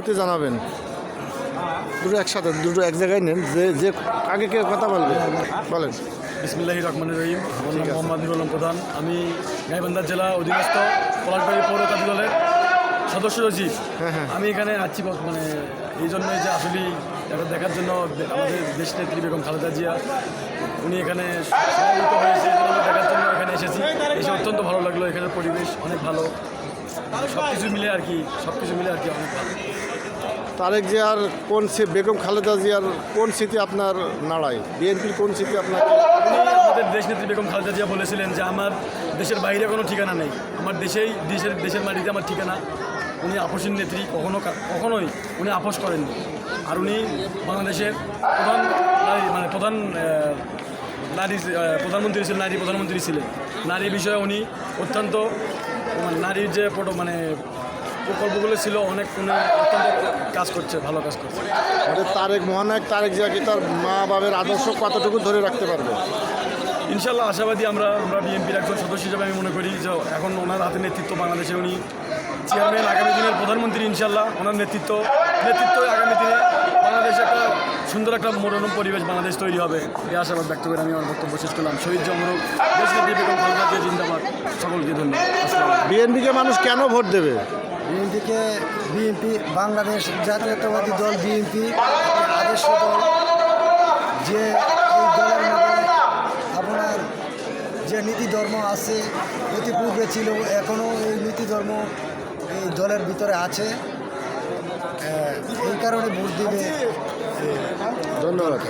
সভাপতি জানাবেন। দুটো একসাথে, দুটো এক জায়গায় নেন, যে যে আগে কে কথা বলবে বলেন। বিসমিল্লাহির রহমানির রহিম। আমার নাম মোহাম্মদ নুরুল আলম প্রধান। আমি গাইবান্ধা জেলা অধীনস্থ পলাশবাড়ি পৌর কাজী দলের সদস্য সচিব। আমি এখানে আছি মানে এই জন্যই যে আসলে এটা দেখার জন্য আমাদের দেশ নেত্রী বেগম খালেদা জিয়া উনি এখানে সমবেত হয়েছে, এই জন্য আমরা দেখার জন্য এখানে এসেছি। এসে অত্যন্ত ভালো লাগলো। এখানের পরিবেশ অনেক ভালো, সব কিছু মিলে আর কি অনেক ভালো। তারেক জিয়ার কোন বেগম খালেদা জিয়ার কোন স্মৃতি আপনার নাড়ায়? বিএনপির কোন স্মৃতি আপনার? আমাদের দেশনেত্রী বেগম খালেদা জিয়া বলেছিলেন যে আমার দেশের বাইরে কোনো ঠিকানা নেই, আমার দেশের মাটিতে আমার ঠিকানা। উনি আপোষের নেত্রী, কখনোই উনি আপোষ করেননি। আর উনি বাংলাদেশের প্রধানমন্ত্রী ছিলেন, নারী প্রধানমন্ত্রী ছিলেন। নারী বিষয়ে উনি অত্যন্ত নারীর যে প্রকল্পগুলো ছিল অনেক উনি অত্যন্ত ভালো কাজ করছে। মহানায়ক তারেক জিয়া কি তার মা বাবার আদর্শ কতটুকু ধরে রাখতে পারবে? ইনশাল্লাহ আশাবাদী। আমরা বিএনপির একজন সদস্য হিসেবে আমি মনে করি যে এখন ওনার হাতে নেতৃত্ব বাংলাদেশে, উনি চেয়ারম্যান, আগামী দিনের প্রধানমন্ত্রী। ইনশাল্লাহ ওনার নেতৃত্ব আগামী দিনে বাংলাদেশে একটা সুন্দর একটা মনোরম পরিবেশ বাংলাদেশ তৈরি হবে, এই আশাবাদ ব্যক্ত করে আমি আমার বক্তব্য শেষ করলাম। শহীদ জমরক, দেশনেত্রী বেগম খালেদা জিয়া জিন্দাবাদ। সকলকে ধন্যবাদ। বিএনপিকে মানুষ কেন ভোট দেবে? বিএনপি বাংলাদেশ জাতীয়তাবাদী দল, বিএনপি আদর্শ দল, যে এই দলের মধ্যে আপনার যে নীতি ধর্ম আছে, অতি পূর্বে ছিল, এখনও এই নীতি ধর্ম এই দলের ভিতরে আছে, এই কারণে ভোট দিবে। ধন্যবাদ।